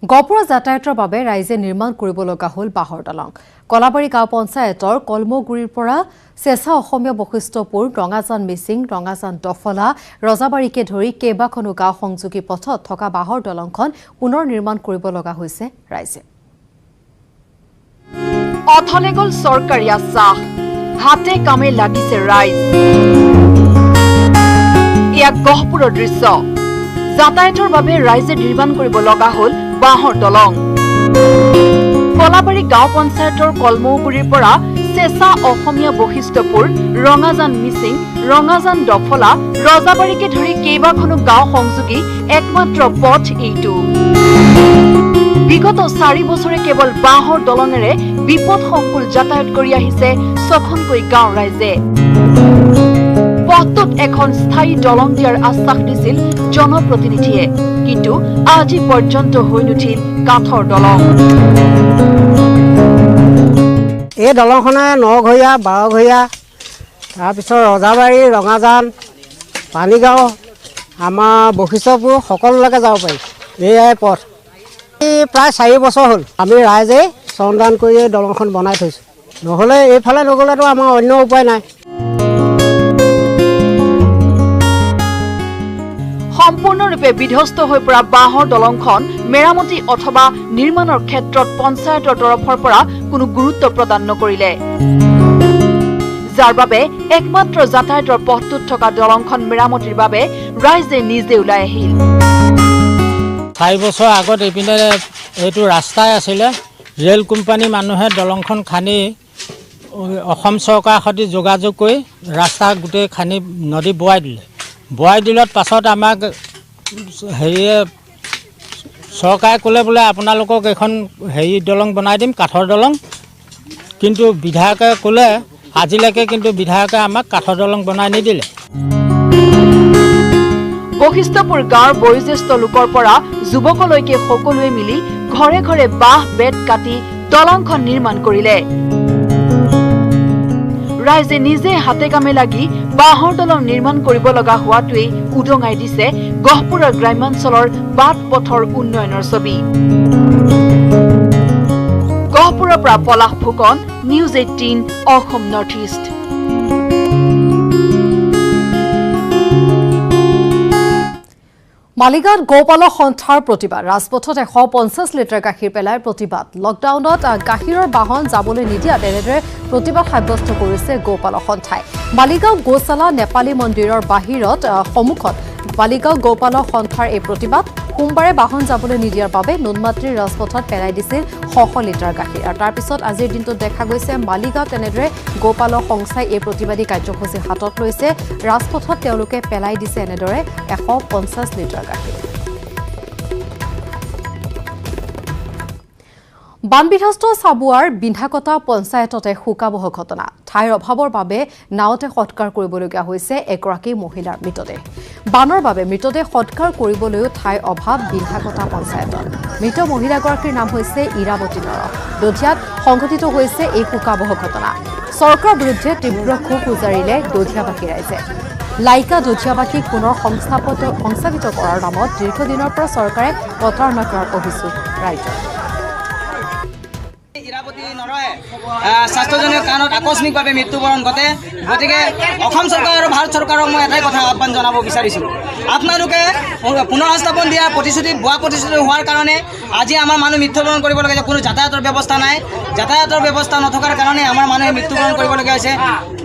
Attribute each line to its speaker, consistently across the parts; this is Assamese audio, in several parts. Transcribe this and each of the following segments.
Speaker 1: গহপুৰ যাতায়াতৰ বাবে ৰাইজে নিৰ্মাণ কৰিব লগা হ'ল বাঁহৰ দলং। কলাবাৰী গাঁও পঞ্চায়তৰ কলমগুৰিৰ পৰা চেঁচা অসমীয়া বশিষ্ঠপুৰ, ৰঙাজান মিচিং, ৰঙাজান দফলা, ৰজাবাৰীকে ধৰি কেইবাখনো গাঁও সংযোগী পথত থকা বাঁহৰ দলংখন পুনৰ নিৰ্মাণ কৰিব লগা হৈছে ৰাইজে।
Speaker 2: অথলে গ'ল চৰকাৰী আশ্বাস, হাতে কামে লাগিছে ৰাইজ। এয়া গহপুৰৰ দৃশ্য। যাতায়াতৰ বাবে ৰাইজে নিৰ্মাণ কৰিব লগা হ'ল বাঁহৰ দলং। কলাবাৰী গাঁও পঞ্চায়তৰ কলমগুৰিৰ পৰা চেঁচা অসমীয়া বশিষ্ঠপুৰ, ৰঙাজান মিচিং, ৰঙাজান দফলা, ৰজাবাৰীকে ধৰি কেইবাখনো গাঁও সংযোগী একমাত্ৰ পথ এইটো। বিগত 4 বছৰে কেৱল বাঁহৰ দলঙেৰে বিপদসংকুল যাতায়াত কৰি আহিছে 6খনকৈ গাঁৱৰ ৰাইজে। পথটোত এখন স্থায়ী দলং দিয়াৰ আশ্বাস দিছিল জনপ্ৰতিনিধিয়ে, কিন্তু আজি পৰ্যন্ত হৈ নুঠিল কাঠৰ দলং।
Speaker 3: এই দলংখনে 9 ঘৰীয়া 12 ঘৰীয়া, তাৰপিছত ৰজাবাৰী, ৰঙাজান, পানীগাঁও, আমাৰ বশিষ্ঠপুৰ সকলোলৈকে যাব পাৰি। এয়াই পথ। প্ৰায় 4 বছৰ হ'ল আমি ৰাইজে শ্ৰমদান কৰি এই দলংখন বনাই থৈছোঁ। নহ'লে এইফালে নগ'লেতো আমাৰ অন্য উপায় নাই।
Speaker 2: সম্পূৰ্ণৰূপে বিধ্বস্ত হৈ পৰা বাঁহৰ দলংখন মেৰামতি অথবা নিৰ্মাণৰ ক্ষেত্ৰত পঞ্চায়তৰ তৰফৰ পৰা কোনো গুৰুত্ব প্ৰদান নকৰিলে, যাৰ বাবে একমাত্ৰ যাতায়াতৰ পথটোত থকা দলংখন মেৰামতিৰ বাবে ৰাইজে নিজে ওলাই আহিল।
Speaker 4: 4 বছৰ আগত এইপিনে এইটো ৰাস্তাই আছিলে, ৰেল কোম্পানী মানুহে দলংখন খান্দি অসম চৰকাৰৰ সৈতে যোগাযোগ কৰি ৰাস্তা গোটেই খান্দি নদী বোৱাই দিলত পাছত আমাক চৰকাৰে ক'লে বোলে আপোনালোকক এখন দলং বনাই দিম, কাঠৰ দলং। কিন্তু বিধায়কে ক'লে আজিলৈকে কিন্তু বিধায়কে আমাক কাঠৰ দলং বনাই নিদিলে।
Speaker 2: বশিষ্ঠপুৰ গাঁৱৰ বয়োজ্যেষ্ঠ লোকৰ পৰা যুৱকলৈকে সকলোৱে মিলি ঘৰে ঘৰে বাঁহ বেত কাটি দলংখন নিৰ্মাণ কৰিলে। ৰাইজে নিজে হাতে কামে লাগি বাঁহৰ দলং নিৰ্মাণ কৰিব লগা হোৱাটোৱেই উদঙাই দিছে গহপুৰৰ গ্ৰাম্যাঞ্চলৰ বাট পথৰ উন্নয়নৰ ছবি। গহপুৰৰ পৰা Palash Phukan, news 18 Assam north east.
Speaker 1: মালিগাঁৱত গৌপালক সন্থাৰ প্ৰতিবাদ। ৰাজপথত 150 লিটাৰ গাখীৰ পেলাই প্ৰতিবাদ। লকডাউনত গাখীৰৰ বাহন যাবলৈ নিদিয়াত এনেদৰে প্ৰতিবাদ সাব্যস্ত কৰিছে গৌপালক সন্থাই। মালিগাঁও গোশালা নেপালী মন্দিৰৰ বাহিৰত সন্মুখত মালিগাঁও গৌপালক সন্থাৰ এই প্ৰতিবাদ। সোমবাৰে বাহন যাবলৈ নিদিয়াৰ বাবে নুনমাত্ৰীৰ ৰাজপথত পেলাই দিছিল 100 লিটাৰ গাখীৰ। আৰু তাৰ পিছত আজিৰ দিনটোত দেখা গৈছে মালিগাঁৱত এনেদৰে গৌপালক সংস্থাই এই প্ৰতিবাদী কাৰ্যসূচী হাতত লৈছে। ৰাজপথত তেওঁলোকে পেলাই দিছে এনেদৰে 150 লিটাৰ গাখীৰ। বানবিধ্বস্ত চাবুৱাৰ বিন্ধাকটা পঞ্চায়ততে শোকাবহ ঘটনা। ঠাইৰ অভাৱৰ বাবে নাওতে সৎকাৰ কৰিবলগীয়া হৈছে এগৰাকী মহিলাৰ মৃতদেহ। বানৰ বাবে মৃতদেহ সৎকাৰ কৰিবলৈও ঠাইৰ অভাৱ বিন্ধাকটা পঞ্চায়তত। মৃত মহিলাগৰাকীৰ নাম হৈছে ইৰাৱতী নৰহ। দধিয়াত সংঘটিত হৈছে এই শোকাবহ ঘটনা। চৰকাৰৰ বিৰুদ্ধে তীব্ৰ ক্ষোভ উজাৰিলে দধিয়াবাসী ৰাইজে। লাইকা দধিয়াবাসীক পুনৰ সংস্থাপিত কৰাৰ নামত দীৰ্ঘদিনৰ পৰা চৰকাৰে প্ৰতাৰণা কৰাৰ অভিযোগ ৰাইজৰ।
Speaker 5: ইৰাৱতী নৰহে স্বাস্থ্যজনিত কাৰণত আকস্মিকভাৱে মৃত্যুবৰণ ঘটে। গতিকে অসম চৰকাৰ আৰু ভাৰত চৰকাৰক মই এটাই কথা আহ্বান জনাব বিচাৰিছোঁ, আপোনালোকে পুনৰস্থাপন দিয়াৰ প্ৰতিশ্ৰুতি হোৱাৰ কাৰণে আজি আমাৰ মানুহ মৃত্যুবৰণ কৰিবলগীয়া হৈছে। কোনো যাতায়াতৰ ব্যৱস্থা নাই, যাতায়াতৰ ব্যৱস্থা নথকাৰ কাৰণে আমাৰ মানুহে মৃত্যুবৰণ কৰিবলগীয়া হৈছে।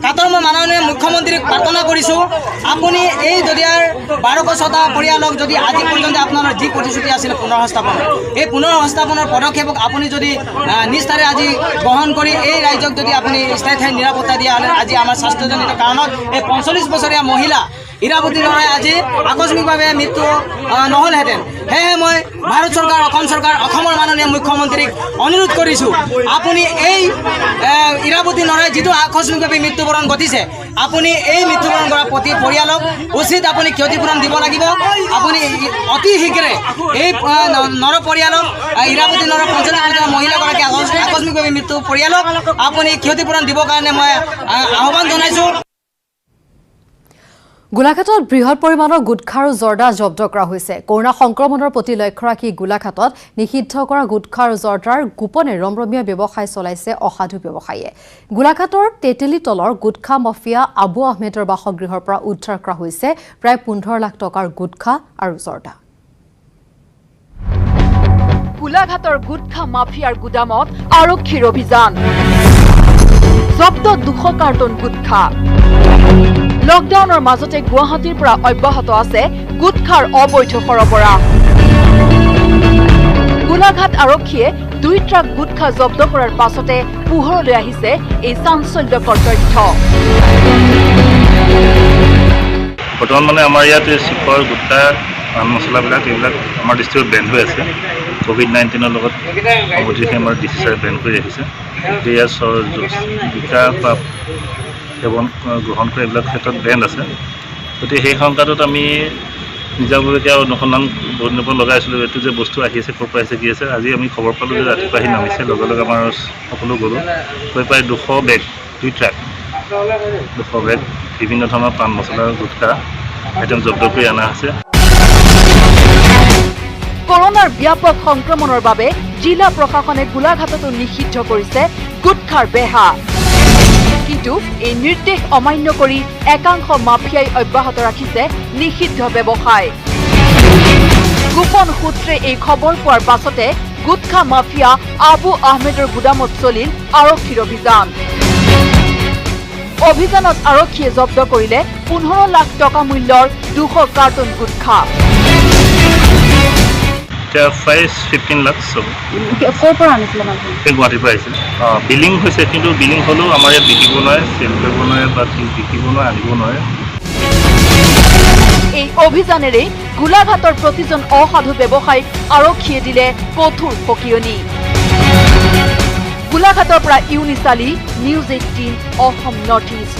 Speaker 5: কাটৰ মই মাননীয় মুখ্যমন্ত্ৰীক প্ৰাৰ্থনা কৰিছোঁ, আপুনি এই দদিয়াৰ 1200টা পৰিয়ালক যদি আজি পৰ্যন্ত আপোনাৰ যি প্ৰতিশ্ৰুতি আছিল পুনৰস্থাপন, এই পুনৰস্থাপনৰ পদক্ষেপক আপুনি যদি নিষ্ঠাৰে আজি গ্ৰহণ কৰি এই ৰাজ্যক যদি আপুনি স্থায়ী ঠাইত নিৰাপত্তা দিয়া হ'লে আজি আমাৰ স্বাস্থ্যজনিত কাৰণত এই 45 বছৰীয়া মহিলা ইৰাৱতী নৰহে আজি আকস্মিকভাৱে মৃত্যু নহ'লহেঁতেন। সেয়েহে মই ভাৰত চৰকাৰ, অসম চৰকাৰ, অসমৰ মাননীয় মুখ্যমন্ত্ৰীক অনুৰোধ কৰিছোঁ, আপুনি এই ইৰাৱতী নৰহে যিটো আকস্মিকভাৱে মৃত্যুবৰণ ঘটিছে, আপুনি এই মৃত্যুবৰণ কৰা প্ৰতি পৰিয়ালক উচিত আপুনি ক্ষতিপূৰণ দিব লাগিব। আপুনি অতি শীঘ্ৰে এই নৰ পৰিয়ালক, ইৰাৱতী নৰৰ 45 মহিলাগৰাকী আকস্মিকভাৱে মৃত্যু পৰিয়ালক আপুনি ক্ষতিপূৰণ দিবৰ কাৰণে মই আহ্বান জনাইছোঁ।
Speaker 1: গোলাঘাটত বৃহৎ পৰিমাণৰ গুটখা আৰু জৰ্দা জব্দ কৰা হৈছে। কৰোনা সংক্ৰমণৰ প্ৰতি লক্ষ্য ৰাখি গোলাঘাটত নিষিদ্ধ কৰা গুটখা আৰু জৰ্দাৰ গোপনে ৰমৰমীয়া ব্যৱসায় চলাইছে অসাধু ব্যৱসায়ীয়ে। গোলাঘাটৰ তেতেলীতলৰ গুটখা মাফিয়া আবু আহমেদৰ বাসগৃহৰ পৰা উদ্ধাৰ কৰা হৈছে প্ৰায় 15 লাখ টকাৰ গুটখা আৰু জৰ্দা।
Speaker 2: গোলাঘাটৰ গুটখা মাফিয়াৰ গুদামত আৰক্ষীৰ অভিযান, জব্দ 200 কাৰ্টন গুটখা। লকডাউনৰ মাজতে গুৱাহাটীৰ পৰা অব্যাহত আছে গুটখাৰ অবৈধ সৰবৰাহ। গোলাঘাট আৰক্ষীয়ে 2 ট্ৰাক গুটখা জব্দ কৰাৰ পাছতে পোহৰলৈ আহিছে এই চাঞ্চল্যকৰ তথ্য।
Speaker 6: বৰ্তমান মানে আমাৰ ইয়াত চিপৰ গুটখা পান মছলাবিলাক এইবিলাক আমাৰ ডিষ্ট্ৰিক্টত বেন হৈ আছে। COVID-19 লগত সম্বন্ধে আমাৰ ডিচি ছাৰে বেন কৰি ৰাখিছে। ইয়াৰ জিকা বা সেৱন গ্ৰহণ কৰা এইবিলাক ক্ষেত্ৰত বেন আছে। গতিকে সেই সংক্ৰান্তত আমি নিজাববীয়াকৈ অনুসন্ধান কৰিব লগাইছিলোঁ এইটো যে বস্তু আহি আছে, ক'ৰ পৰা আহিছে, কি আছে। আজি আমি খবৰ পালোঁ যে ৰাতিপুৱা আহি নামিছে, লগে লগে আমাৰ সকলো গ'লোঁ গৈ প্ৰায় 200 বেগ 2 ট্ৰাক 200 বেগ বিভিন্ন ধৰণৰ পান মছলা গুটখা আইটেম জব্দ কৰি অনা হৈছে।
Speaker 2: কৰোনাৰ ব্যাপক সংক্ৰমণৰ বাবে জিলা প্ৰশাসনে গোলাঘাটতো নিষিদ্ধ কৰিছে গুটখাৰ বেহা। কিন্তু এই নিৰ্দেশ অমান্য কৰি একাংশ মাফিয়াই অব্যাহত ৰাখিছে নিষিদ্ধ ব্যৱসায়। গোপন সূত্ৰে এই খবৰ পোৱাৰ পাছতে গুটখা মাফিয়া আবু আহমেদৰ গুদামত চলিল আৰক্ষীৰ অভিযান। অভিযানত আৰক্ষীয়ে জব্দ কৰিলে 15 লাখ টকা মূল্যৰ 200 কাৰ্টন গুটখা।
Speaker 6: প্ৰাইচ 15 লাখ চব।
Speaker 2: ক'ৰ পৰা আনিছিলে মানুহ?
Speaker 6: গুৱাহাটীৰ পৰা আহিছিলে। বিলিং হৈছে, কিন্তু বিলিং হ'লেও আমাৰ ইয়াত বিকিব নোৱাৰে, চেল কৰিব নোৱাৰে বা বিকিব নোৱাৰে, আনিব নোৱাৰে।
Speaker 2: এই অভিযানেৰে গোলাঘাটৰ প্ৰতিজন অসাধু ব্যৱসায়ীক আৰক্ষীয়ে দিলে কঠোৰ সকিয়নি। গোলাঘাটৰ পৰা Yunus Ali, news 18 Assam north east.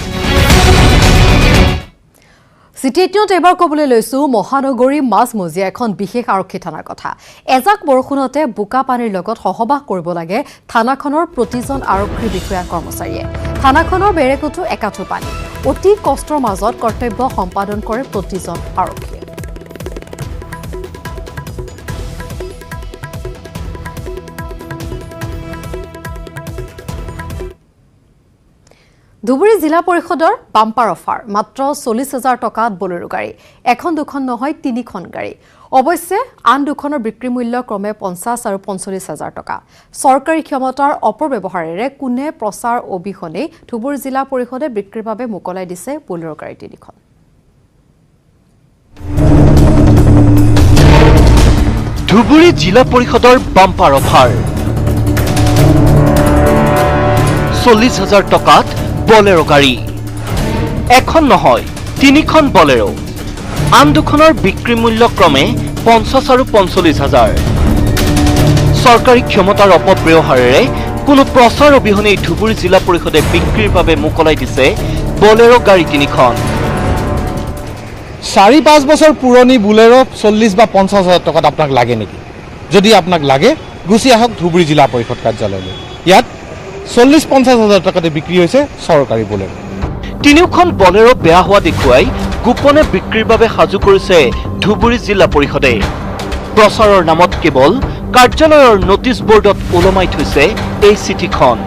Speaker 1: City 18ত এবাৰ ক'বলৈ লৈছোঁ মহানগৰী মাজমজিয়া এখন বিশেষ আৰক্ষী থানাৰ কথা। এজাক বৰষুণতে বোকা পানীৰ লগত সহবাস কৰিব লাগে থানাখনৰ প্ৰতিজন আৰক্ষী বিষয়া কৰ্মচাৰীয়ে। থানাখনৰ বেৰেকতো একাঠু পানী। অতি কষ্টৰ মাজত কৰ্তব্য সম্পাদন কৰে প্ৰতিজন আৰক্ষীয়ে। ধুবুৰী জিলা পৰিষদৰ বাম্পাৰ অফাৰ মাত্ৰ 40,000 টকাত বলেৰো গাড়ী। এখন দুখন নহয় 3খন গাড়ী। অৱশ্যে আন দুখনৰ বিক্ৰী মূল্য ক্ৰমে 50 আৰু 45,000 টকা। চৰকাৰী ক্ষমতাৰ অপব্যৱহাৰেৰে কোনে প্ৰচাৰ অবিহনে ধুবুৰী জিলা পৰিষদে বিক্ৰীৰ বাবে মোকলাই দিছে বলেৰো গাড়ী 3খন।
Speaker 7: ধুবুৰী জিলা পৰিষদৰ বাম্পাৰ অফাৰ 40,000 টকাত বলেৰো গাড়ী। এখন নহয় 3খন বলেৰো। আন দুখনৰ বিক্ৰী মূল্য ক্ৰমে 50 আৰু 45,000। চৰকাৰী ক্ষমতাৰ অপব্যৱহাৰেৰে কোনো প্ৰচাৰ অবিহনে ধুবুৰী জিলা পৰিষদে বিক্ৰীৰ বাবে মোকলাই দিছে বলেৰো গাড়ী 3খন।
Speaker 8: 4-5 বছৰ পুৰণি বুলেৰো 40 বা 50,000 টকাত আপোনাক লাগে নেকি? যদি আপোনাক লাগে গুচি আহক ধুবুৰী জিলা পৰিষদ কাৰ্যালয়লৈ। ইয়াত 40-50,000 টকাতে বিক্ৰী হৈছে চৰকাৰী বুলেৰো।
Speaker 7: 3খন বলেৰো বেয়া হোৱা দেখুৱাই গোপনে বিক্ৰীৰ বাবে সাজু কৰিছে ধুবুৰী জিলা পৰিষদে। প্ৰচাৰৰ নামত কেৱল কাৰ্যালয়ৰ নটিছ বৰ্ডত ওলমাই থৈছে এই চিঠিখন।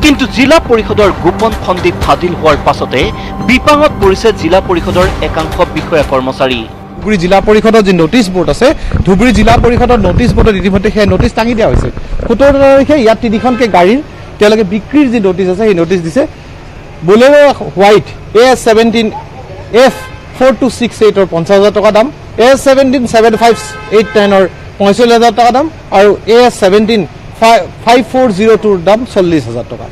Speaker 7: কিন্তু জিলা পৰিষদৰ গোপন ফন্দি ফাদিল হোৱাৰ পাছতে বিপাঙত পৰিছে জিলা পৰিষদৰ একাংশ বিষয়া কৰ্মচাৰী।
Speaker 8: ধুবুৰী জিলা পৰিষদৰ যি নটিছ বৰ্ড আছে, ধুবুৰী জিলা পৰিষদৰ নটিছ বৰ্ডত ইতিমধ্যে সেই নটিছ টাঙি দিয়া হৈছে। 17 তাৰিখে ইয়াত 3খনকৈ গাড়ীৰ তেওঁলোকে বিক্ৰীৰ যি নটিছ আছে সেই নটিছ দিছে। বলেৰো হোৱাইট AS17 F4268 50,000 টকা দাম, AS17 7589 45,000 টকা দাম আৰু AS17 5402 দাম 40,000 টকা।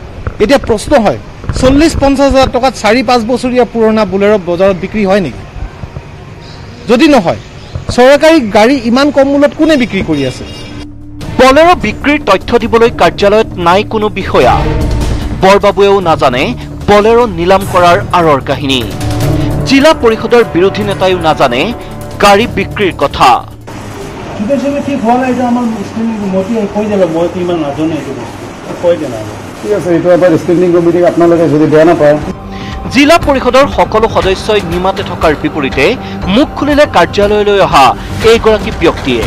Speaker 8: এতিয়া প্ৰশ্ন হয় 40-50,000 টকাত 4-5 বছৰীয়া পুৰণা বুলেৰো বজাৰত বিক্ৰী হয় নেকি? যদি নহয় চৰকাৰী গাড়ী ইমান কম মূল্যত কোনে বিক্ৰী কৰি আছে?
Speaker 7: বলেৰো বিক্ৰীৰ তথ্য দিবলৈ কাৰ্যালয়ত নাই কোনো বিষয়া। বৰবাবুৱেও নাজানে বলেৰো নিলাম কৰাৰ আঁৰৰ কাহিনী। জিলা পৰিষদৰ বিৰোধী নেতাইও নাজানে গাড়ী বিক্ৰীৰ কথা। জিলা পৰিষদৰ সকলো সদস্যই নিমাতে থকাৰ বিপৰীতে মুখ খুলিলে কাৰ্যালয়লৈ অহা এইগৰাকী ব্যক্তিয়ে।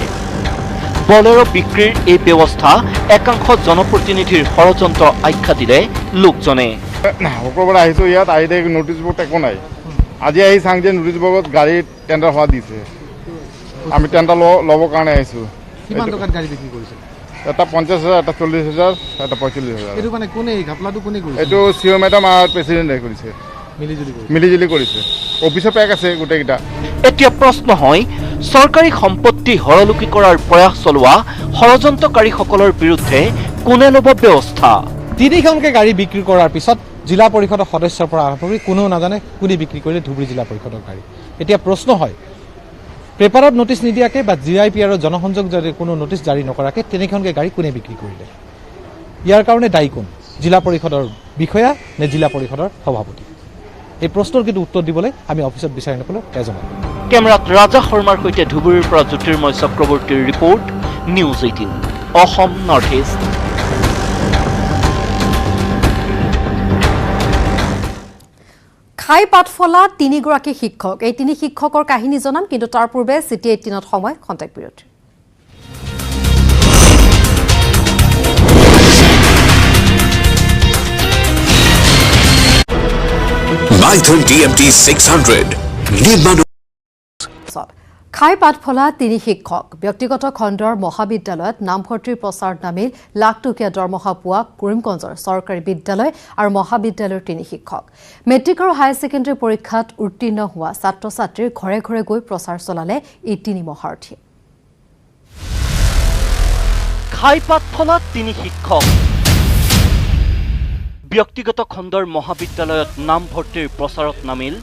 Speaker 7: বলেৰো বিক্ৰীৰ এই ব্যৱস্থা একাংশ জনপ্ৰতিনিধিৰ ষড়যন্ত্ৰ আখ্যা দিলে লোকজনে।
Speaker 9: শুক্ৰবাৰে আহিছোঁ, ইয়াত আহি দেখি নটিচ বৰ্ড একো নাই। আজি আহি চাং যে নটিচ বৰ্ডত গাড়ী টেণ্ডাৰ হোৱা দিছে, আমি টেণ্ডাৰ ল'বৰ কাৰণে আহিছোঁ।
Speaker 8: কিমান টকাত গাড়ী বিক্ৰী কৰিছে?
Speaker 9: এটা 50,000, এটা 40,000, এটা 45,000।
Speaker 8: এইটো মানে কোনে ঘাপলাটো কোনে কৰিছে?
Speaker 9: এইটো CEO মেডাম আৰু প্ৰেচিডেণ্টে কৰিছে, মিলিজুলি কৰিছে। অফিচৰ পেক আছে গোটেইকেইটা।
Speaker 7: এতিয়া প্ৰশ্ন হয়, চৰকাৰী সম্পত্তি হৰলুকি কৰাৰ প্ৰয়াস চলোৱা ষড়যন্ত্ৰকাৰীসকলৰ বিৰুদ্ধে কোনে ল'ব ব্যৱস্থা?
Speaker 8: 3খনকৈ গাড়ী বিক্ৰী কৰাৰ পিছত জিলা পৰিষদৰ সদস্যৰ পৰা আৰম্ভ কৰি কোনেও নাজানে কোনে বিক্ৰী কৰিলে ধুবুৰী জিলা পৰিষদৰ গাড়ী। এতিয়া প্ৰশ্ন হয়, পেপাৰত নটিচ নিদিয়াকৈ বা GIPR জনসংযোগ যদি কোনো নটিচ জাৰি নকৰাকৈ 3খনকৈ গাড়ী কোনে বিক্ৰী কৰিলে? ইয়াৰ কাৰণে দায়ী কোন? জিলা পৰিষদৰ বিষয়া নে জিলা পৰিষদৰ সভাপতি? এই প্ৰশ্নৰ কিন্তু উত্তৰ দিবলৈ আমি অফিচত বিচাৰি নাপালোঁ এজন।
Speaker 7: কেমেৰাত ৰাজা শৰ্মাৰ সৈতে ধুবুৰীৰ পৰা জ্যোতিৰ্ময় চক্ৰৱৰ্তীৰ report, news 18 Assam north east.
Speaker 1: খাই পাত ফলা 3গৰাকী শিক্ষক, এই 3 শিক্ষকৰ কাহিনী জনাম, কিন্তু তাৰ পূৰ্বে City 18ত সময় খন্তেক বিৰতি।
Speaker 10: Mython TMT 600 নিৰ্মাণ।
Speaker 1: খাই পাত ফলা 3 শিক্ষক, ব্যক্তিগত খণ্ডৰ মহাবিদ্যালয়ত নামভৰ্তিৰ প্ৰচাৰ নামিল লাখ টকীয়া দৰমহা পোৱা কৰিমগঞ্জৰ চৰকাৰী বিদ্যালয় আৰু মহাবিদ্যালয়ৰ 3 শিক্ষক। মেট্ৰিক আৰু হায়াৰ ছেকেণ্ডাৰী পৰীক্ষাত উত্তীৰ্ণ হোৱা ছাত্ৰ ছাত্ৰীৰ ঘৰে ঘৰে গৈ প্ৰচাৰ চলালে এই 3 মহাৰথীয়ে।
Speaker 7: খাই পাত ফলা 3 শিক্ষক, ব্যক্তিগত খণ্ডৰ মহাবিদ্যালয়ত নামভৰ্তিৰ প্ৰচাৰত নামিল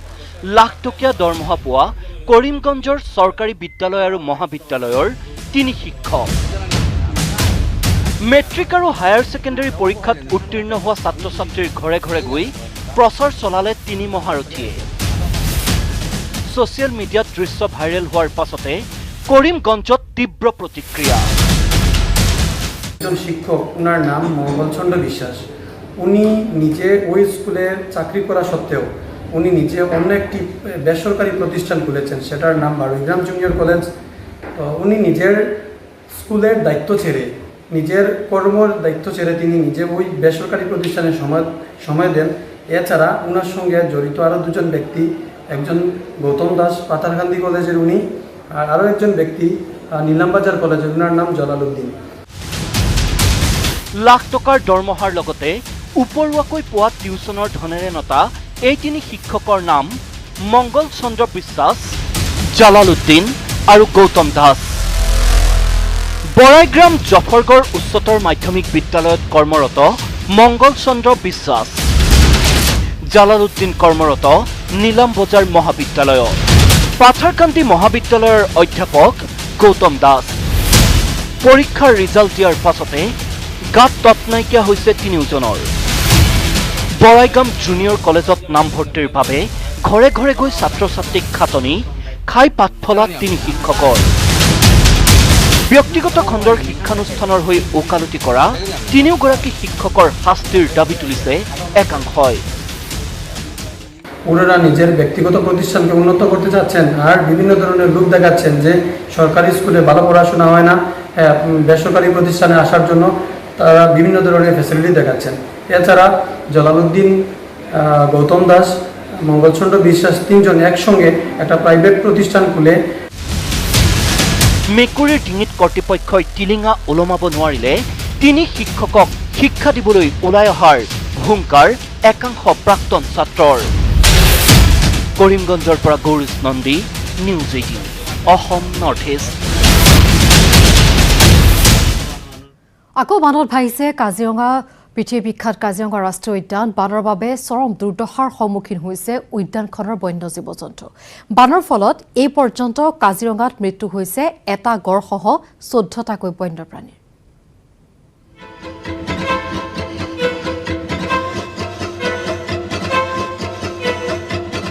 Speaker 7: লাখ টকীয়া দৰমহা পোৱা কৰিমগঞ্জৰ চৰকাৰী বিদ্যালয় আৰু মহাবিদ্যালয়ৰ 3 শিক্ষক। মেট্ৰিক আৰু হায়াৰ ছেকেণ্ডাৰী পৰীক্ষাত উত্তীৰ্ণ হোৱা ছাত্ৰ ছাত্ৰীৰ ঘৰে ঘৰে গৈ প্ৰচাৰ চলালে 3 মহাৰথীয়ে। ছ'চিয়েল মিডিয়াত দৃশ্য ভাইৰেল হোৱাৰ পাছতে কৰিমগঞ্জত তীব্ৰ প্ৰতিক্ৰিয়া।
Speaker 11: একজন শিক্ষক, ওনার নাম মঙ্গলচন্দ্র বিশ্বাস। উনি নিজে ওই স্কুলে চাকরি করা সত্ত্বেও উনি নিজে অন্য একটি বেসরকারি প্রতিষ্ঠান খুলেছেন, সেটার নাম বারুইগ্রাম জুনিয়র কলেজ। তো উনি নিজের স্কুলের দায়িত্ব ছেড়ে, নিজের কর্মর দায়িত্ব ছেড়ে তিনি নিজে ওই বেসরকারি প্রতিষ্ঠানে সময় দেন। এছাড়া ওনার সঙ্গে জড়িত আরও 2জন ব্যক্তি, একজন গৌতম দাস পাথারকান্দি কলেজের উনি, আর আরও একজন ব্যক্তি নীলামবাজার কলেজের, ওনার নাম জলালুদ্দিন।
Speaker 7: লাখ টকাৰ দৰমহাৰ লগতে উপৰুৱাকৈ পোৱা টিউচনৰ ধনেৰে নটা এই 3 শিক্ষকৰ নাম মংগল চন্দ্ৰ বিশ্বাস, জালালুদ্দিন আৰু গৌতম দাস। বৰাইগ্ৰাম জফৰগড় উচ্চতৰ মাধ্যমিক বিদ্যালয়ত কৰ্মৰত মংগল চন্দ্ৰ বিশ্বাস, জালালুদ্দিন কৰ্মৰত নীলাম বজাৰ মহাবিদ্যালয়ত, পাথাৰকান্দি মহাবিদ্যালয়ৰ অধ্যাপক গৌতম দাস। পৰীক্ষাৰ ৰিজাল্ট দিয়াৰ পাছতে গাত তত নাইকিয়া হৈছে 3জনৰ। বৰাইগাম জুনিয়ৰ কলেজত নামভৰ্তিৰ বাবে ঘৰে ঘৰে গৈ ছাত্ৰ ছাত্ৰীক খাটনি, খাই পাত ফলা 3 শিক্ষকৰ। ব্যক্তিগত খণ্ডৰ শিক্ষানুষ্ঠানৰ হৈ ওকালতি কৰা 3গৰাকী শিক্ষকৰ শাস্তিৰ দাবী তুলিছে একাংশই।
Speaker 11: ওনারা নিজের ব্যক্তিগত প্রতিষ্ঠানকে উন্নত করতে চাচ্ছেন আর বিভিন্ন ধরনের লোক দেখাচ্ছেন যে সরকারি স্কুলে ভালো পড়াশোনা হয় না, বেসরকারি প্রতিষ্ঠানে আসার জন্য তারা বিভিন্ন ধরনের ফ্যাসিলিটি দেখাচ্ছেন। এছাড়া জলালুদ্দিন, গৌতম দাস, মঙ্গলচন্দ্র বিশ্বাস 3জন একসঙ্গে একটা প্রাইভেট প্রতিষ্ঠান খুলে
Speaker 7: মেকুৰীৰ ডিঙিত কৰ্তৃপক্ষই টিলিঙা ওলমাব নোৱাৰিলে 3 শিক্ষকক শিক্ষা দিবলৈ ওলাই অহাৰ হুংকাৰ একাংশ প্ৰাক্তন ছাত্ৰৰ। কৰিমগঞ্জৰ পৰা Gourish Nandi, news 18 Assam north east.
Speaker 1: আকৌ বানত ভাঙিছে কাজিৰঙা। পৃথিৱী বিখ্যাত কাজিৰঙা ৰাষ্ট্ৰীয় উদ্যান বানৰ বাবে চৰম দুৰ্দশাৰ সন্মুখীন হৈছে উদ্যানখনৰ বন্য জীৱ জন্তু। বানৰ ফলত এই পৰ্যন্ত কাজিৰঙাত মৃত্যু হৈছে এটা গড়সহ 14টাকৈ বন্যপ্ৰাণীৰ।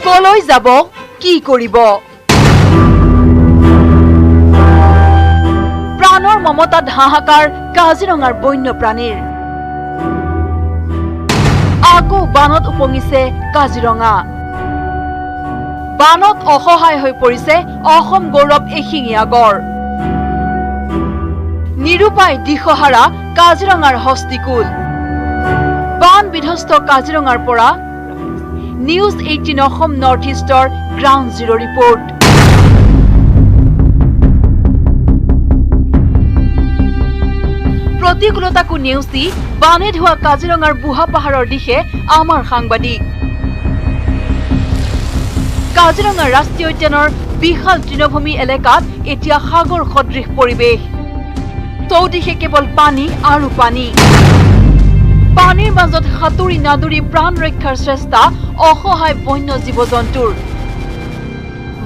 Speaker 2: কলৈ যাব, কি কৰিব? প্ৰাণৰ মমতাত হাহাকাৰ কাজিৰঙাৰ বন্যপ্ৰাণীৰ। আকৌ বানত উপঙিছে কাজিৰঙা বানত অসহায় হৈ পৰিছে অসম গৌৰৱ এশিঙীয়া গড় নিৰুপায় দিশহাৰা কাজিৰঙাৰ হস্তিকুল বান বিধ্বস্ত কাজিৰঙাৰ পৰা নিউজ 18 অসম নৰ্থ ইষ্টৰ গ্ৰাউণ্ড জিৰো ৰিপৰ্ট প্ৰতিকূলতাকো নেওচি বানে ধোৱা কাজিৰঙাৰ বুঢ়া পাহাৰৰ দিশে আমাৰ সাংবাদিক কাজিৰঙা ৰাষ্ট্ৰীয় উদ্যানৰ বিশাল তৃণভূমি এলেকাত এতিয়া সাগৰ সদৃশ পৰিৱেশ চৌদিশে কেৱল পানী আৰু পানী পানীৰ মাজত সাঁতুৰি নাদুৰি প্ৰাণ ৰক্ষাৰ চেষ্টা অসহায় বন্য জীৱ জন্তুৰ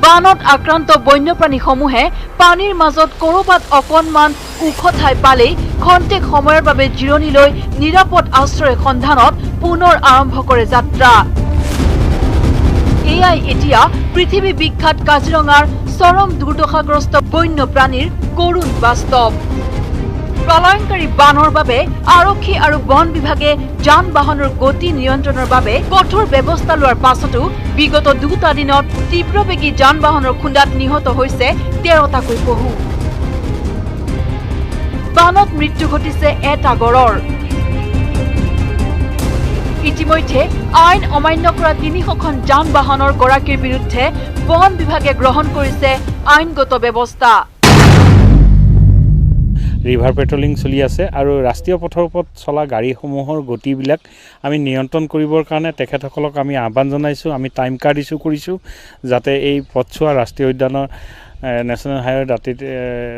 Speaker 2: বানত আক্ৰান্ত বন্যপ্ৰাণীসমূহে পানীৰ মাজত কৰবাত অকণমান ওখ ঠাই পালেই খন্তেক সময়ৰ বাবে জিৰণি লৈ নিৰাপদ আশ্ৰয় সন্ধানত পুনৰ আৰম্ভ কৰে যাত্ৰা এয়াই এতিয়া পৃথিৱী বিখ্যাত কাজিৰঙাৰ চৰম দুৰ্দশাগ্ৰস্ত বন্যপ্ৰাণীৰ কৰুণ বাস্তৱ প্ৰলয়ংকাৰী বানৰ বাবে আৰক্ষী আৰু বন বিভাগে যান বাহনৰ গতি নিয়ন্ত্ৰণৰ বাবে কঠোৰ ব্যৱস্থা লোৱাৰ পাছতো বিগত দুটা দিনত তীব্ৰবেগী যান বাহনৰ খুন্দাত নিহত হৈছে 13টাকৈ পহু বানত মৃত্যু ঘটিছে এটা গড়ৰ ইতিমধ্যে আইন অমান্য কৰা 300খন যান বাহনৰ গৰাকীৰ বিৰুদ্ধে বন বিভাগে গ্ৰহণ কৰিছে আইনগত ব্যৱস্থা
Speaker 12: ৰিভাৰ পেট্ৰলিং চলি আছে আৰু ৰাষ্ট্ৰীয় পথৰ ওপৰত চলা গাড়ীসমূহৰ গতিবিলাক আমি নিয়ন্ত্ৰণ কৰিবৰ কাৰণে তেখেতসকলক আমি আহ্বান জনাইছোঁ আমি টাইম কাৰ্ড ইছ্যু কৰিছোঁ যাতে এই পথছোৱা ৰাষ্ট্ৰীয় উদ্যানৰ নেশ্যনেল হাইৱে দাঁতিত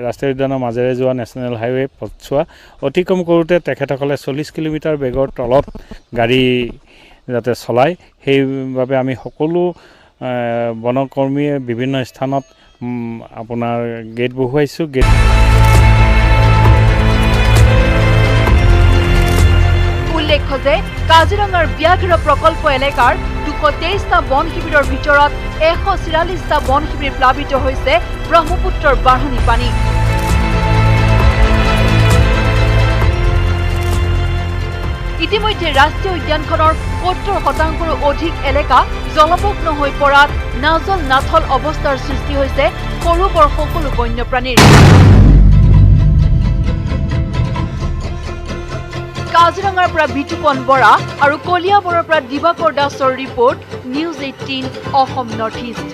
Speaker 12: ৰাষ্ট্ৰীয় উদ্যানৰ মাজেৰে যোৱা নেশ্যনেল হাইৱে পথছোৱা অতিক্ৰম কৰোঁতে তেখেতসকলে 40 কিলোমিটাৰ বেগৰ তলত গাড়ী যাতে চলায় সেইবাবে আমি সকলো বনকৰ্মীয়ে বিভিন্ন স্থানত আপোনাৰ গেট বহুৱাইছোঁ গেট
Speaker 2: উল্লেখ্য যে কাজিৰঙাৰ ব্যাঘ্ৰ প্ৰকল্প এলেকাৰ 223টা বন শিবিৰৰ ভিতৰত 144টা বন শিবিৰ প্লাবিত হৈছে ব্ৰহ্মপুত্ৰৰ বাঢ়নি পানী ইতিমধ্যে ৰাষ্ট্ৰীয় উদ্যানখনৰ 70%ৰো অধিক এলেকা জলমগ্ন হৈ পৰাত নাজল নাথল অৱস্থাৰ সৃষ্টি হৈছে সৰু বৰ সকলো বন্যপ্ৰাণীৰ কাজিৰঙাৰ পৰা বিতুপন বৰা আৰু কলিয়াবৰৰ পৰা দিবাকৰ দাসৰ report news 18 Assam north east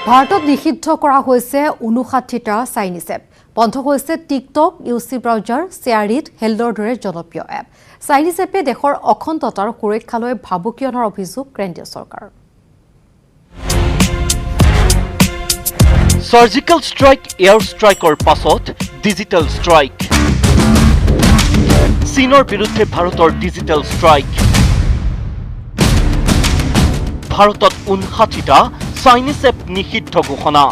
Speaker 1: ভাৰতত নিষিদ্ধ কৰা হৈছে 59টা চাইনিজ এপ বন্ধ হৈছে টিকটক ইউচি ব্ৰাউজাৰ শ্বেয়াৰিট হেল্ডৰ দৰে জনপ্ৰিয় এপ চাইনিজ এপে দেশৰ অখণ্ডতাৰ সুৰক্ষালৈ ভাবুকি অনাৰ অভিযোগ কেন্দ্ৰীয় চৰকাৰ
Speaker 7: সাৰ্জিকেল ষ্ট্ৰাইক এয়াৰ ষ্ট্ৰাইকৰ পাছত ডিজিটেল ষ্ট্ৰাইক চীনৰ বিৰুদ্ধে ভাৰতৰ ডিজিটেল ষ্ট্ৰাইক ভাৰতত 59টা চাইনিজ এপ নিষিদ্ধ ঘোষণা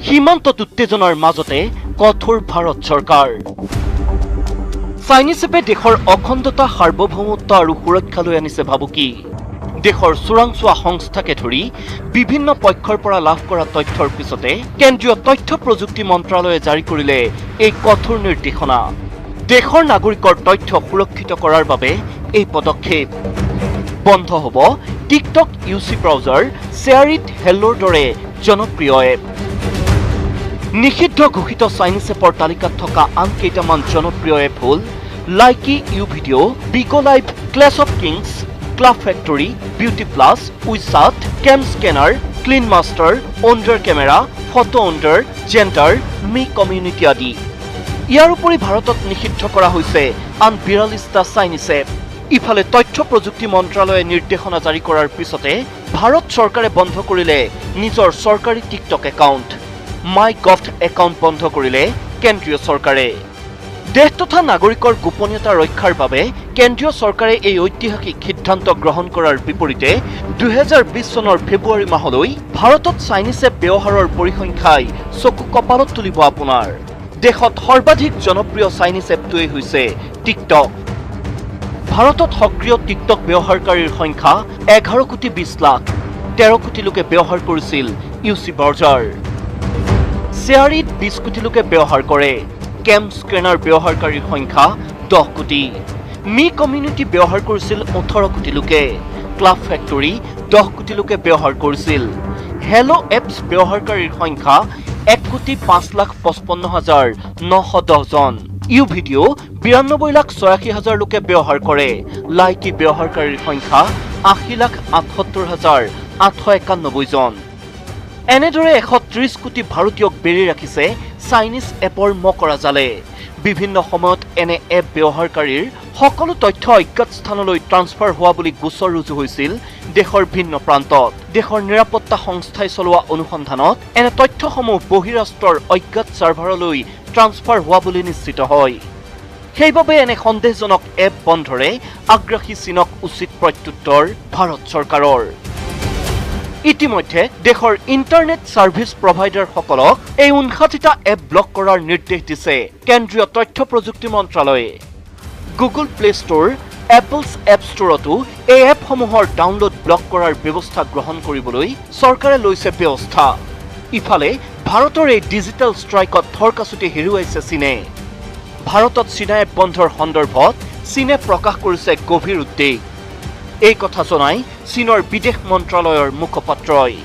Speaker 7: সীমান্তত উত্তেজনাৰ মাজতে কঠোৰ ভাৰত চৰকাৰ চাইনিজ এপে দেশৰ অখণ্ডতা সাৰ্বভৌমত্ব আৰু সুৰক্ষালৈ আনিছে ভাবুকি দেশৰ চোৰাংচোৱা সংস্থাকে ধৰি বিভিন্ন পক্ষৰ পৰা লাভ কৰা তথ্যৰ পিছতে কেন্দ্ৰীয় তথ্য প্ৰযুক্তি মন্ত্ৰালয়ে জাৰি কৰিলে এই কঠোৰ নিৰ্দেশনা দেশৰ নাগৰিকৰ তথ্য সুৰক্ষিত কৰাৰ বাবে এই পদক্ষেপ বন্ধ হ'ব টিকটক ইউচি ব্ৰাউজাৰ শ্বেয়াৰিট হেল্ডৰ দৰে জনপ্ৰিয় এপ নিষিদ্ধ ঘোষিত চাইনিজ এপৰ তালিকাত থকা আন কেইটামান জনপ্ৰিয় এপ হ'ল Likee U Video' Vigo Live Clash of Kings Club Factory Beauty Plus WeChat Cam Scanner Clean Master Wonder Camera Photo Wonder Xender Mi Community আদি ইয়াৰ উপৰি ভাৰতত নিষিদ্ধ কৰা হৈছে আন 42টা চাইনিজ এপ ইফালে তথ্য প্ৰযুক্তি মন্ত্ৰালয়ে নিৰ্দেশনা জাৰি কৰাৰ পিছতে ভাৰত চৰকাৰে বন্ধ কৰিলে নিজৰ চৰকাৰী টিকটক একাউণ্ট মাই গভ একাউণ্ট বন্ধ কৰিলে কেন্দ্ৰীয় চৰকাৰে দেশ তথা নাগৰিকৰ গোপনীয়তা ৰক্ষাৰ বাবে কেন্দ্ৰীয় চৰকাৰে এই ঐতিহাসিক সিদ্ধান্ত গ্ৰহণ কৰাৰ বিপৰীতে 2020 চনৰ ফেব্ৰুৱাৰী মাহলৈ ভাৰতত চাইনিজ এপ ব্যৱহাৰৰ পৰিসংখ্যাই চকু কপালত তুলিব আপোনাৰ দেশত সৰ্বাধিক জনপ্ৰিয় চাইনিজ এপটোৱে হৈছে টিকটক ভাৰতত সক্ৰিয় টিকটক ব্যৱহাৰকাৰীৰ সংখ্যা 11 কোটি 20 লাখ 13 কোটি লোকে ব্যৱহাৰ কৰিছিল ইউচি ব্ৰাউজাৰ শ্বেয়াৰিত 20 কোটি লোকে ব্যৱহাৰ কৰে কেম স্ক্ৰেনাৰ ব্যৱহাৰকাৰীৰ সংখ্যা 10 কোটি মি কমিউনিটি ব্যৱহাৰ কৰিছিল 18 কোটি লোকে ক্লাব ফেক্টৰী 10 কোটি লোকে ব্যৱহাৰ কৰিছিল হেলো এপছ ব্যৱহাৰকাৰীৰ সংখ্যা 1 কোটি 5 লাখ 55,910 জন ইউ ভিডিঅ 92 লাখ 86,000 লোকে ব্যৱহাৰ কৰে লাইকি ব্যৱহাৰকাৰীৰ সংখ্যা 80 লাখ 78,891 জন এনেদৰে 130 কোটি ভাৰতীয়ক বেৰি ৰাখিছে চাইনিজ এপৰ মকৰা জালে বিভিন্ন সময়ত এনে এপ ব্যৱহাৰকাৰীৰ সকলো তথ্য অজ্ঞাত স্থানলৈ ট্ৰান্সফাৰ হোৱা বুলি গোচৰ ৰুজু হৈছিল দেশৰ ভিন্ন প্ৰান্তত দেশৰ নিৰাপত্তা সংস্থাই চলোৱা অনুসন্ধানত এনে তথ্যসমূহ বহিৰাষ্ট্ৰৰ অজ্ঞাত ছাৰ্ভাৰলৈ ট্ৰান্সফাৰ হোৱা বুলি নিশ্চিত হয় সেইবাবে এনে সন্দেহজনক এপ বন্ধৰে আগ্ৰাসী চীনক উচিত প্ৰত্যুত্তৰ ভাৰত চৰকাৰৰ ইতিমধ্যে দেশৰ ইন্টাৰনেট সাৰ্ভিস প্ৰভাইডাৰসকলক এই 59টা এপ ব্লক কৰাৰ নিৰ্দেশ দিছে কেন্দ্ৰীয় তথ্য প্ৰযুক্তি মন্ত্ৰালয়ে গুগল প্লে ষ্ট'ৰ এপলছ এপ ষ্ট'ৰতো এই এপসমূহৰ ডাউনলোড ব্লক কৰাৰ ব্যৱস্থা গ্ৰহণ কৰিবলৈ চৰকাৰে লৈছে ব্যৱস্থা ইফালে ভাৰতৰ এই ডিজিটেল ষ্ট্ৰাইকত থৰকাচুটি হেৰুৱাইছে চীনে ভাৰতত চীনা এপ বন্ধৰ সন্দৰ্ভত চীনে প্ৰকাশ কৰিছে গভীৰ উদ্বেগ এই কথা জনাই চীনৰ বিদেশ মন্ত্ৰালয়ৰ মুখপাত্ৰই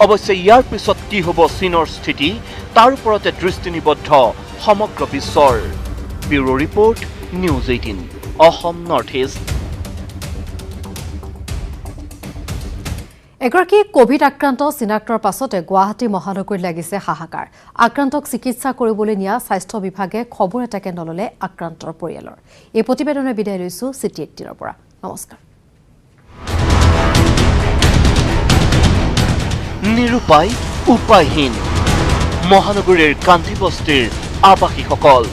Speaker 7: অৱশ্যে ইয়াৰ পিছত কি হ'ব চীনৰ স্থিতি তাৰ ওপৰতে দৃষ্টি নিবদ্ধ সমগ্ৰ বিশ্বৰ bureau report news 18 Assam north east
Speaker 1: এগৰাকী কোভিড আক্ৰান্ত চিনাক্তৰ পাছতে গুৱাহাটী মহানগৰীত লাগিছে হাহাকাৰ আক্ৰান্তক চিকিৎসা কৰিবলৈ নিয়া স্বাস্থ্য বিভাগে খবৰ এটাকে নললে আক্ৰান্তৰ পৰিয়ালৰ এই প্ৰতিবেদনে বিদায় লৈছো চিটি 18ৰ পৰা নমস্কাৰ
Speaker 7: নিৰুপায় উপায়হীন মহানগৰীৰ কান্তি বস্তিৰ আবাসীসকল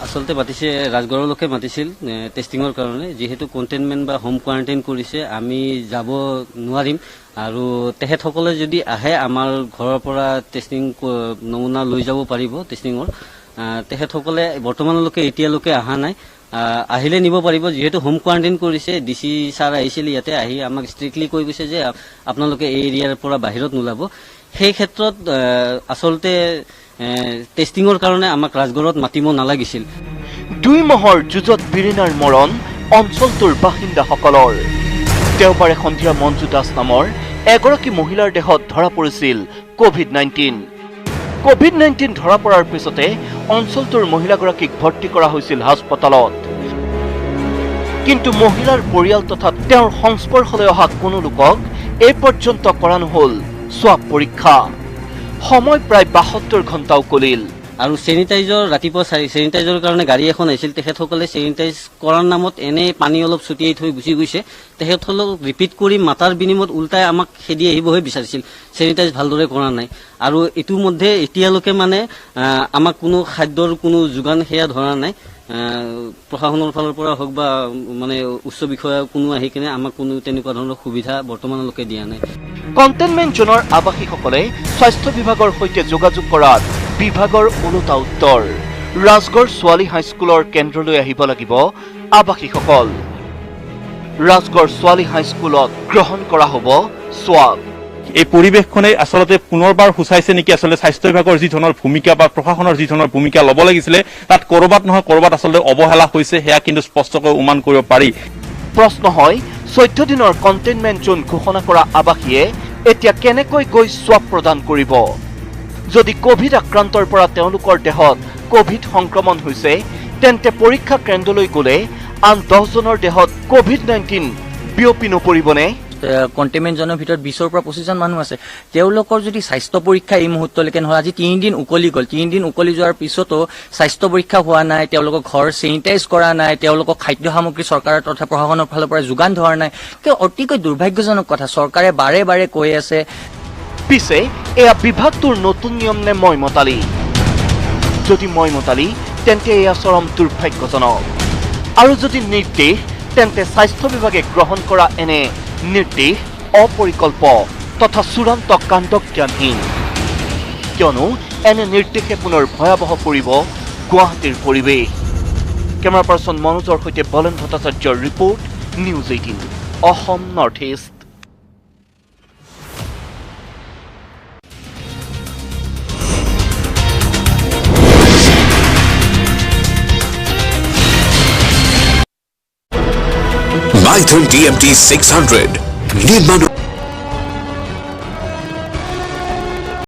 Speaker 13: আসলতে মাতিছে ৰাজগড়লৈকে মাতিছিল টেষ্টিঙৰ কাৰণে যেহেতু কণ্টেইনমেণ্ট বা হোম কোৱাৰেণ্টাইন কৰিছে আমি যাব নোৱাৰিম আৰু তেখেতসকলে যদি আহে আমাৰ ঘৰৰ পৰা টেষ্টিং নমুনা লৈ যাব পাৰিব টেষ্টিঙৰ তেখেতসকলে বৰ্তমানলৈকে এতিয়ালৈকে অহা নাই আহিলে নিব পাৰিব যেহেতু হোম কোৱাৰেণ্টাইন কৰিছে ডিসি ছাৰ আহিছিল ইয়াতে আহি আমাক ষ্ট্ৰিক্টলি কৈ গৈছে যে আপোনালোকে এই এৰিয়াৰ পৰা বাহিৰত নোলাব সেই ক্ষেত্ৰত আসলতে টেষ্টিঙৰ কাৰণে আমাক ৰাজগড়ত মাতিব নালাগিছিল
Speaker 7: দুই মহৰ যুজত বিৰিনাৰ মৰণ অঞ্চলটোৰ বাসিন্দাসকলৰ দেওবাৰে সন্ধিয়া মঞ্জু দাস নামৰ এগৰাকী মহিলাৰ দেহত ধৰা পৰিছিল কোভিড-19 ধৰা পৰাৰ পিছতে অঞ্চলটোৰ মহিলাগৰাকীক ভৰ্তি কৰা হৈছিল হাস্পতালত কিন্তু মহিলাৰ পৰিয়াল তথা তেওঁৰ সংস্পৰ্শলৈ অহা কোনো লোকক এই পৰ্যন্ত কৰা নহল স্বাব পৰীক্ষা সময় প্ৰায় 72 ঘণ্টা উকলিল
Speaker 13: আৰু সেনিটাইজাৰ ৰাতিপুৱা সেনিটাইজাৰৰ কাৰণে গাড়ী এখন আহিছিল তেখেতসকলে সেনিটাইজ কৰাৰ নামত এনে পানী অলপ ছটিয়াই থৈ গুচি গৈছে তেখেতসকলক ৰিপিট কৰি মাতাৰ বিনিময়ত উল্টাই আমাক খেদি আহিবহে বিচাৰিছিল সেনিটাইজ ভালদৰে কৰা নাই আৰু ইতিমধ্যে এতিয়ালৈকে মানে আমাক কোনো খাদ্যৰ কোনো যোগান সেয়া ধৰা নাই প্ৰশাসনৰ ফালৰ পৰা হওক বা মানে উচ্চ বিষয়া কোনো আহি কিনে আমাক কোনো তেনেকুৱা ধৰণৰ সুবিধা বৰ্তমানলৈকে দিয়া নাই
Speaker 7: কণ্টেইনমেণ্ট জোনৰ আবাসীসকলে স্বাস্থ্য বিভাগৰ সৈতে যোগাযোগ কৰাত বিভাগৰ ওলোটা উত্তৰ ৰাজগড় ছোৱালী হাইস্কুলৰ কেন্দ্ৰলৈ আহিব লাগিব আবাসীসকল ৰাজগড় ছোৱালী হাইস্কুলত গ্ৰহণ কৰা হ'ব স্বাব
Speaker 14: এই পৰিৱেশখনে আসলতে পুনৰবাৰ হুচাইছে নেকি আসলে স্বাস্থ্য বিভাগৰ যি ধৰণৰ ভূমিকা বা প্ৰশাসনৰ যি ধৰণৰ ভূমিকা ল'ব লাগিছিলে তাত কৰবাত নহয় কৰবাত আসলতে অৱহেলা হৈছে হেয়া কিন্তু স্পষ্টকৈ অনুমান কৰিব পাৰি
Speaker 7: প্ৰশ্ন হয় 14 দিনৰ কণ্টেইনমেণ্ট জোন ঘোষণা কৰা আবাসীয়ে এতিয়া কেনেকৈ গৈ স্বাব প্ৰদান কৰিব যদি কোভিড আক্ৰান্তৰ পৰা তেওঁলোকৰ দেহত কোভিড সংক্ৰমণ হৈছে তেন্তে পৰীক্ষা কেন্দ্ৰলৈ গলে আন 10 জনৰ দেহত কোভিড-19 বিয়পি নপৰিবনে
Speaker 15: কণ্টেইনমেণ্ট জোনৰ ভিতৰত 20 পৰা 25 জন মানুহ আছে তেওঁলোকৰ যদি স্বাস্থ্য পৰীক্ষা এই মুহূৰ্তলৈকে নহয় আজি 3 দিন উকলি গ'ল 3 দিন উকলি যোৱাৰ পিছতো স্বাস্থ্য পৰীক্ষা হোৱা নাই তেওঁলোকৰ ঘৰ সেনিটাইজ কৰা নাই তেওঁলোকৰ খাদ্য সামগ্ৰী চৰকাৰৰ তথা প্ৰশাসনৰ ফালৰ পৰা যোগান ধৰা নাই অতিকৈ দুৰ্ভাগ্যজনক কথা চৰকাৰে বাৰে বাৰে কৈ আছে
Speaker 7: পিছে এয়া বিভাগটোৰ নতুন নিয়ম নে মইমতালি যদি মইমতালি তেন্তে এয়া চৰম দুৰ্ভাগ্যজনক আৰু যদি নিৰ্দেশ তেন্তে স্বাস্থ্য বিভাগে গ্ৰহণ কৰা এনে নিৰ্দেশ অপৰিকল্প তথা চূড়ান্ত কাণ্ডজ্ঞানহীন কিয়নো এনে নিৰ্দেশে পুনৰ ভয়াৱহ কৰিব গুৱাহাটীৰ পৰিৱেশ কেমেৰা পাৰ্চন মনোজৰ সৈতে বলেন ভট্টাচাৰ্যৰ report news 18 Assam north east
Speaker 10: Mython TMT 600 নিৰ্মাণ